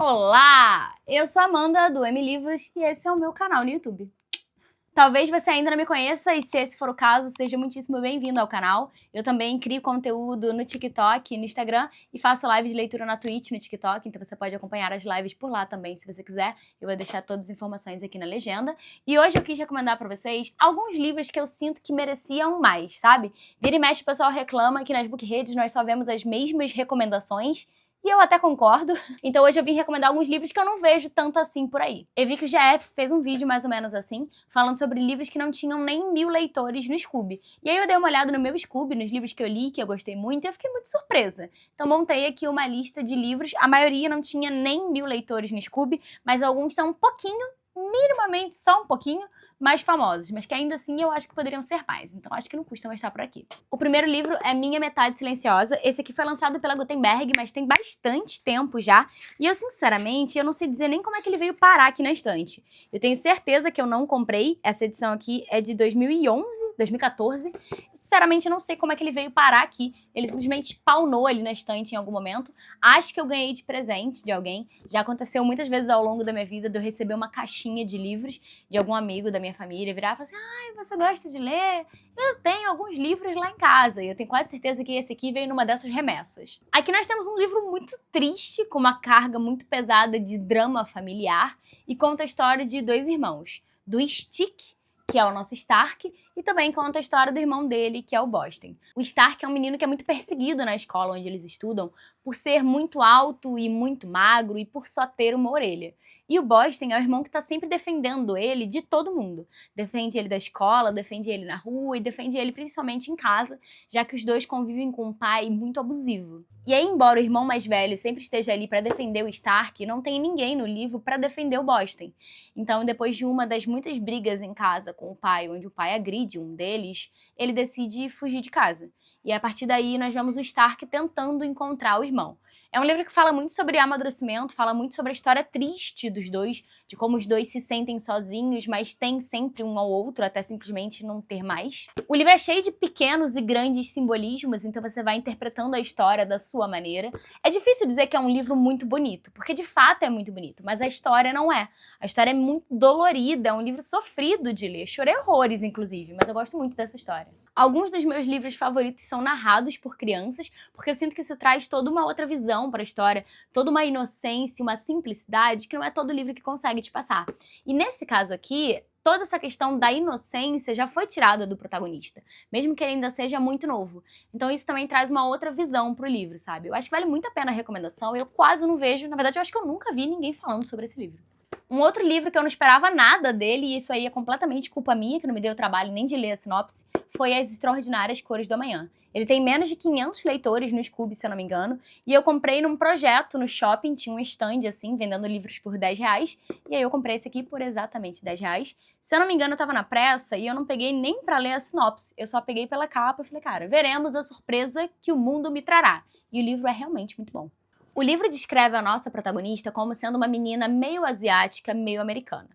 Olá! Eu sou a Amanda do M Livros e esse é o meu canal no YouTube. Talvez você ainda não me conheça e se esse for o caso, seja muitíssimo bem-vindo ao canal. Eu também crio conteúdo no TikTok e no Instagram e faço lives de leitura na Twitch no TikTok, então você pode acompanhar as lives por lá também, se você quiser. Eu vou deixar todas as informações aqui na legenda. E hoje eu quis recomendar pra vocês alguns livros que eu sinto que mereciam mais, sabe? Vira e mexe o pessoal reclama que nas bookreads nós só vemos as mesmas recomendações. E eu até concordo. Então hoje eu vim recomendar alguns livros que eu não vejo tanto assim por aí. Eu vi que o GF fez um vídeo mais ou menos assim, falando sobre livros que não tinham nem 1000 leitores no Scoob. E aí eu dei uma olhada no meu Scoob, nos livros que eu li, que eu gostei muito, e eu fiquei muito surpresa. Então montei aqui uma lista de livros. A maioria não tinha nem 1000 leitores no Scoob, mas alguns são um pouquinho, minimamente só um pouquinho, mais famosos, mas que ainda assim eu acho que poderiam ser mais, então acho que não custa mostrar por aqui. O primeiro livro é Minha Metade Silenciosa. Esse aqui foi lançado pela Gutenberg, mas tem bastante tempo já, e eu sinceramente, eu não sei dizer nem como é que ele veio parar aqui na estante. Eu tenho certeza que eu não comprei, essa edição aqui é de 2011, 2014, sinceramente eu não sei como é que ele veio parar aqui, ele simplesmente spawnou ali na estante em algum momento. Acho que eu ganhei de presente de alguém, já aconteceu muitas vezes ao longo da minha vida de eu receber uma caixinha de livros de algum amigo da minha família, virar e falar assim: ai, você gosta de ler? Eu tenho alguns livros lá em casa, e eu tenho quase certeza que esse aqui veio numa dessas remessas. Aqui nós temos um livro muito triste, com uma carga muito pesada de drama familiar, e conta a história de dois irmãos, do Stick, que é o nosso Stark, e também conta a história do irmão dele, que é o Boston. O Stark é um menino que é muito perseguido na escola onde eles estudam, por ser muito alto e muito magro e por só ter uma orelha. E o Boston é o irmão que está sempre defendendo ele de todo mundo. Defende ele da escola, defende ele na rua e defende ele principalmente em casa, já que os dois convivem com um pai muito abusivo. E aí, embora o irmão mais velho sempre esteja ali para defender o Stark, não tem ninguém no livro para defender o Boston. Então, depois de uma das muitas brigas em casa com o pai, onde o pai agride um deles, ele decide fugir de casa. E a partir daí nós vemos o Stark tentando encontrar o irmão. É um livro que fala muito sobre amadurecimento, fala muito sobre a história triste dos dois, de como os dois se sentem sozinhos, mas tem sempre um ao outro, até simplesmente não ter mais. O livro é cheio de pequenos e grandes simbolismos, então você vai interpretando a história da sua maneira. É difícil dizer que é um livro muito bonito, porque de fato é muito bonito, mas a história não é. A história é muito dolorida, é um livro sofrido de ler. Chorei horrores, inclusive, mas eu gosto muito dessa história. Alguns dos meus livros favoritos são narrados por crianças, porque eu sinto que isso traz toda uma outra visão para a história, toda uma inocência, uma simplicidade que não é todo livro que consegue te passar. E nesse caso aqui, toda essa questão da inocência já foi tirada do protagonista, mesmo que ele ainda seja muito novo. Então isso também traz uma outra visão pro livro, sabe? Eu acho que vale muito a pena a recomendação, eu quase não vejo, na verdade eu acho que eu nunca vi ninguém falando sobre esse livro. Um outro livro que eu não esperava nada dele, e isso aí é completamente culpa minha, que não me deu trabalho nem de ler a sinopse, foi As Extraordinárias Cores do Amanhã. Ele tem menos de 500 leitores no Scoob, se eu não me engano, e eu comprei num projeto no shopping, tinha um stand assim, vendendo livros por R$10, e aí eu comprei esse aqui por exatamente R$10. Se eu não me engano, eu tava na pressa e eu não peguei nem pra ler a sinopse, eu só peguei pela capa e falei, cara, veremos a surpresa que o mundo me trará. E o livro é realmente muito bom. O livro descreve a nossa protagonista como sendo uma menina meio asiática, meio americana.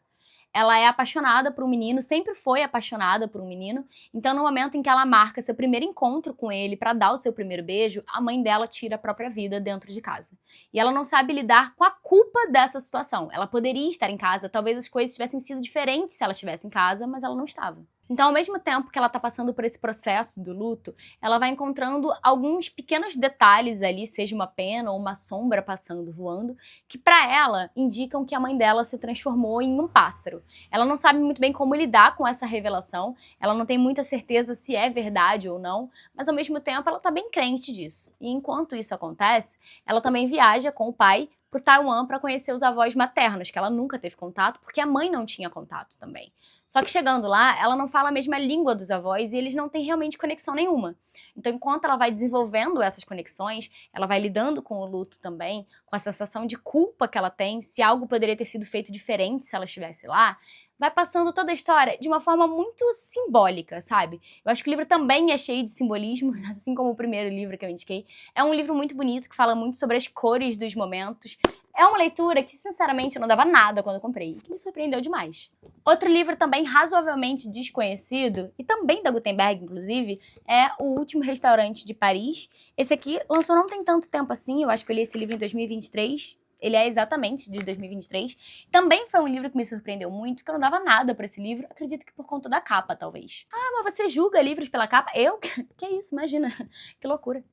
Ela é apaixonada por um menino, sempre foi apaixonada por um menino, então no momento em que ela marca seu primeiro encontro com ele para dar o seu primeiro beijo, a mãe dela tira a própria vida dentro de casa. E ela não sabe lidar com a culpa dessa situação. Ela poderia estar em casa, talvez as coisas tivessem sido diferentes se ela estivesse em casa, mas ela não estava. Então, ao mesmo tempo que ela tá passando por esse processo do luto, ela vai encontrando alguns pequenos detalhes ali, seja uma pena ou uma sombra passando, voando, que pra ela indicam que a mãe dela se transformou em um pássaro. Ela não sabe muito bem como lidar com essa revelação, ela não tem muita certeza se é verdade ou não, mas ao mesmo tempo ela tá bem crente disso. E enquanto isso acontece, ela também viaja com o pai pro Taiwan para conhecer os avós maternos, que ela nunca teve contato, porque a mãe não tinha contato também. Só que chegando lá, ela não fala a mesma língua dos avós e eles não têm realmente conexão nenhuma. Então, enquanto ela vai desenvolvendo essas conexões, ela vai lidando com o luto também, com a sensação de culpa que ela tem, se algo poderia ter sido feito diferente se ela estivesse lá, vai passando toda a história de uma forma muito simbólica, sabe? Eu acho que o livro também é cheio de simbolismo, assim como o primeiro livro que eu indiquei. É um livro muito bonito, que fala muito sobre as cores dos momentos. É uma leitura que, sinceramente, eu não dava nada quando eu comprei, e que me surpreendeu demais. Outro livro também razoavelmente desconhecido, e também da Gutenberg, inclusive, é O Último Restaurante de Paris. Esse aqui lançou não tem tanto tempo assim, eu acho que eu li esse livro em 2023, Ele é exatamente de 2023. Também foi um livro que me surpreendeu muito, que eu não dava nada pra esse livro. Acredito que por conta da capa, talvez. Ah, mas você julga livros pela capa? Eu? Que isso, imagina. Que loucura.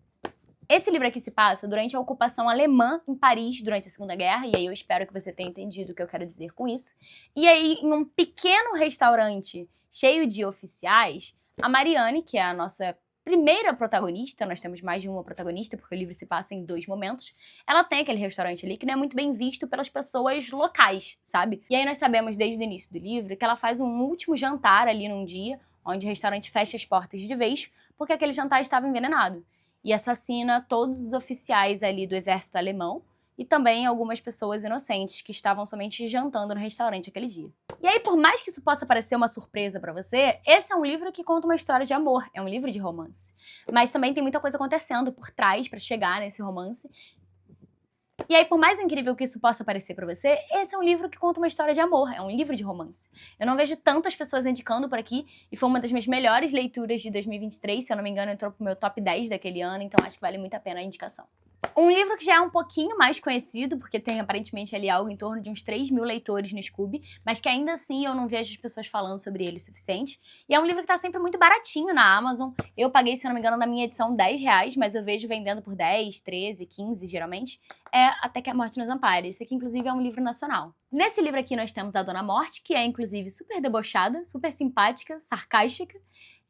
Esse livro aqui se passa durante a ocupação alemã em Paris durante a Segunda Guerra, e aí eu espero que você tenha entendido o que eu quero dizer com isso. E aí, em um pequeno restaurante cheio de oficiais, a Marianne, que é a nossa primeira protagonista, nós temos mais de uma protagonista, porque o livro se passa em 2 momentos, ela tem aquele restaurante ali que não é muito bem visto pelas pessoas locais, sabe? E aí nós sabemos desde o início do livro que ela faz um último jantar ali num dia, onde o restaurante fecha as portas de vez, porque aquele jantar estava envenenado. E assassina todos os oficiais ali do exército alemão e também algumas pessoas inocentes que estavam somente jantando no restaurante aquele dia. E aí, por mais que isso possa parecer uma surpresa pra você, esse é um livro que conta uma história de amor, é um livro de romance. Mas também tem muita coisa acontecendo por trás pra chegar nesse romance. E aí, por mais incrível que isso possa parecer pra você, esse é um livro que conta uma história de amor, é um livro de romance. Eu não vejo tantas pessoas indicando por aqui, e foi uma das minhas melhores leituras de 2023, se eu não me engano, entrou pro meu top 10 daquele ano, então acho que vale muito a pena a indicação. Um livro que já é um pouquinho mais conhecido, porque tem aparentemente ali algo em torno de uns 3 mil leitores no Scoob, mas que ainda assim eu não vejo as pessoas falando sobre ele o suficiente. E é um livro que tá sempre muito baratinho na Amazon. Eu paguei, se eu não me engano, na minha edição R$10, mas eu vejo vendendo por 10, 13, 15 geralmente. É Até que a Morte Nos Ampare. Esse aqui, inclusive, é um livro nacional. Nesse livro aqui nós temos a Dona Morte, que é, inclusive, super debochada, super simpática, sarcástica,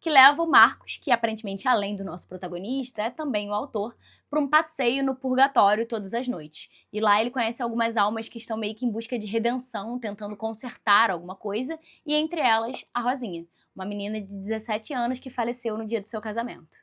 que leva o Marcos, que aparentemente, além do nosso protagonista, é também o autor, para um passeio no purgatório todas as noites. E lá ele conhece algumas almas que estão meio que em busca de redenção, tentando consertar alguma coisa, e entre elas, a Rosinha, uma menina de 17 anos que faleceu no dia do seu casamento.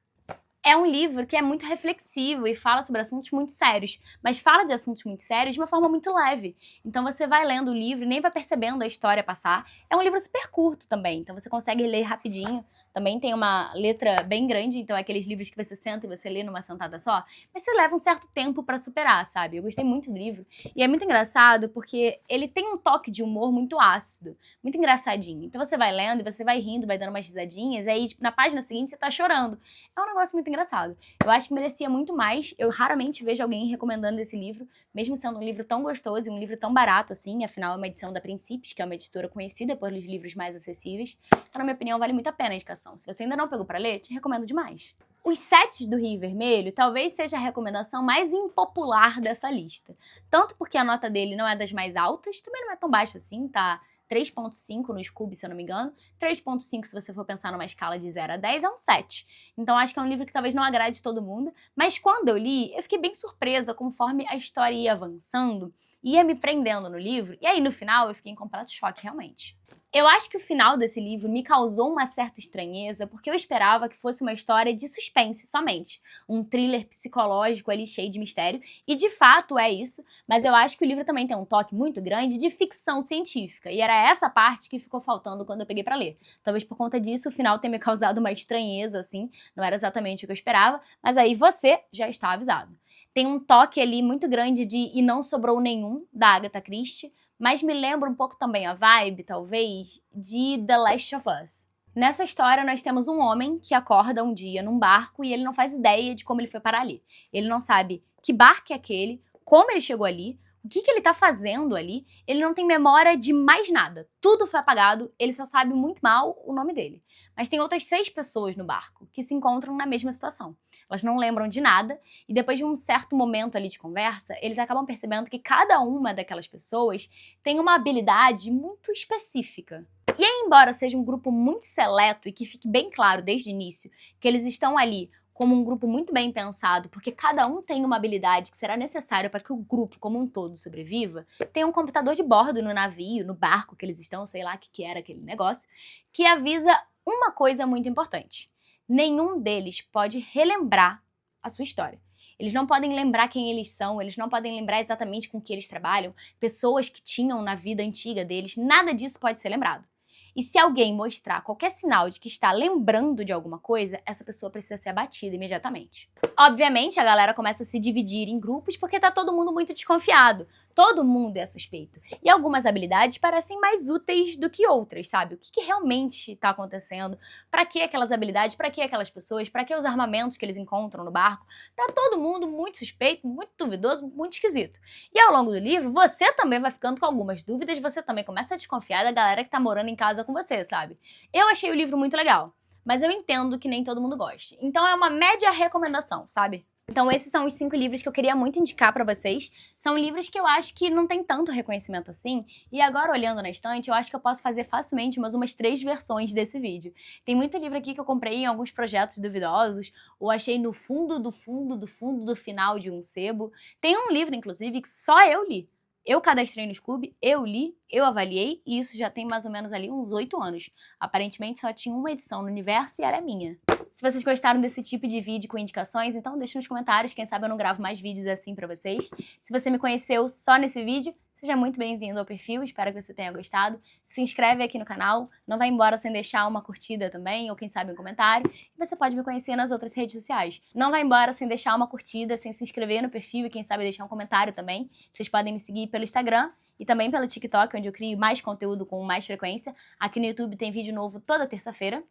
É um livro que é muito reflexivo e fala sobre assuntos muito sérios, mas fala de assuntos muito sérios de uma forma muito leve. Então você vai lendo o livro e nem vai percebendo a história passar. É um livro super curto também, então você consegue ler rapidinho. Também tem uma letra bem grande, então é aqueles livros que você senta e você lê numa sentada só, mas você leva um certo tempo pra superar, sabe? Eu gostei muito do livro. E é muito engraçado porque ele tem um toque de humor muito ácido, muito engraçadinho. Então você vai lendo e você vai rindo, vai dando umas risadinhas, e aí tipo, na página seguinte você tá chorando. É um negócio muito engraçado. Eu acho que merecia muito mais. Eu raramente vejo alguém recomendando esse livro, mesmo sendo um livro tão gostoso e um livro tão barato assim, afinal é uma edição da Princípios, que é uma editora conhecida por livros mais acessíveis. Então, na minha opinião, vale muito a pena a indicação. Se você ainda não pegou pra ler, te recomendo demais. Os Setes do Rio Vermelho talvez seja a recomendação mais impopular dessa lista. Tanto porque a nota dele não é das mais altas, também não é tão baixa assim, tá 3.5 no Scoob, se eu não me engano. 3.5, se você for pensar numa escala de 0 a 10, é um 7. Então acho que é um livro que talvez não agrade todo mundo, mas quando eu li, eu fiquei bem surpresa conforme a história ia avançando, ia me prendendo no livro, e aí no final eu fiquei em completo choque, realmente. Eu acho que o final desse livro me causou uma certa estranheza, porque eu esperava que fosse uma história de suspense somente. Um thriller psicológico ali cheio de mistério, e de fato é isso, mas eu acho que o livro também tem um toque muito grande de ficção científica, e era essa parte que ficou faltando quando eu peguei pra ler. Talvez por conta disso o final tenha me causado uma estranheza, assim, não era exatamente o que eu esperava, mas aí você já está avisado. Tem um toque ali muito grande de E Não Sobrou Nenhum, da Agatha Christie, mas me lembra um pouco também a vibe, talvez, de The Last of Us. Nessa história, nós temos um homem que acorda um dia num barco e ele não faz ideia de como ele foi parar ali. Ele não sabe que barco é aquele, como ele chegou ali, o que ele tá fazendo ali, ele não tem memória de mais nada. Tudo foi apagado, ele só sabe muito mal o nome dele. Mas tem outras 6 pessoas no barco que se encontram na mesma situação. Elas não lembram de nada e depois de um certo momento ali de conversa, eles acabam percebendo que cada uma daquelas pessoas tem uma habilidade muito específica. E aí, embora seja um grupo muito seleto e que fique bem claro desde o início que eles estão ali como um grupo muito bem pensado, porque cada um tem uma habilidade que será necessária para que o grupo como um todo sobreviva, tem um computador de bordo no navio, no barco que eles estão, sei lá o que era aquele negócio, que avisa uma coisa muito importante. Nenhum deles pode relembrar a sua história. Eles não podem lembrar quem eles são, eles não podem lembrar exatamente com que eles trabalham, pessoas que tinham na vida antiga deles, nada disso pode ser lembrado. E se alguém mostrar qualquer sinal de que está lembrando de alguma coisa, essa pessoa precisa ser abatida imediatamente. obviamente, a galera começa a se dividir em grupos porque tá todo mundo muito desconfiado. Todo mundo é suspeito. E algumas habilidades parecem mais úteis do que outras, sabe? O que realmente tá acontecendo? Pra que aquelas habilidades? Pra que aquelas pessoas? Pra que os armamentos que eles encontram no barco? Tá todo mundo muito suspeito, muito duvidoso, muito esquisito. E ao longo do livro, você também vai ficando com algumas dúvidas, você também começa a desconfiar da galera que tá morando em casa com você, sabe? Eu achei o livro muito legal. Mas eu entendo que nem todo mundo goste. Então é uma média recomendação, sabe? Então esses são os 5 livros que eu queria muito indicar pra vocês. São livros que eu acho que não tem tanto reconhecimento assim. E agora, olhando na estante, eu acho que eu posso fazer facilmente umas 3 versões desse vídeo. Tem muito livro aqui que eu comprei em alguns projetos duvidosos, ou achei no fundo do final de um sebo. Tem um livro, inclusive, que só eu li. Eu cadastrei no Scoob, eu li, eu avaliei, e isso já tem mais ou menos ali uns 8 anos. Aparentemente só tinha uma edição no universo e ela é minha. Se vocês gostaram desse tipo de vídeo com indicações, então deixa nos comentários, quem sabe eu não gravo mais vídeos assim pra vocês. Se você me conheceu só nesse vídeo, seja muito bem-vindo ao perfil, espero que você tenha gostado. Se inscreve aqui no canal, não vai embora sem deixar uma curtida também, ou quem sabe um comentário. E você pode me conhecer nas outras redes sociais. Não vai embora sem deixar uma curtida, sem se inscrever no perfil e quem sabe deixar um comentário também. Vocês podem me seguir pelo Instagram e também pelo TikTok, onde eu crio mais conteúdo com mais frequência. Aqui no YouTube tem vídeo novo toda terça-feira.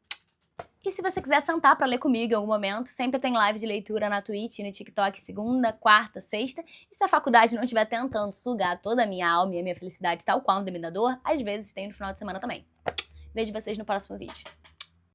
E se você quiser sentar pra ler comigo em algum momento, sempre tem live de leitura na Twitch e no TikTok segunda, quarta, sexta. E se a faculdade não estiver tentando sugar toda a minha alma e a minha felicidade tal qual um Dominador, às vezes tem no final de semana também. Vejo vocês no próximo vídeo.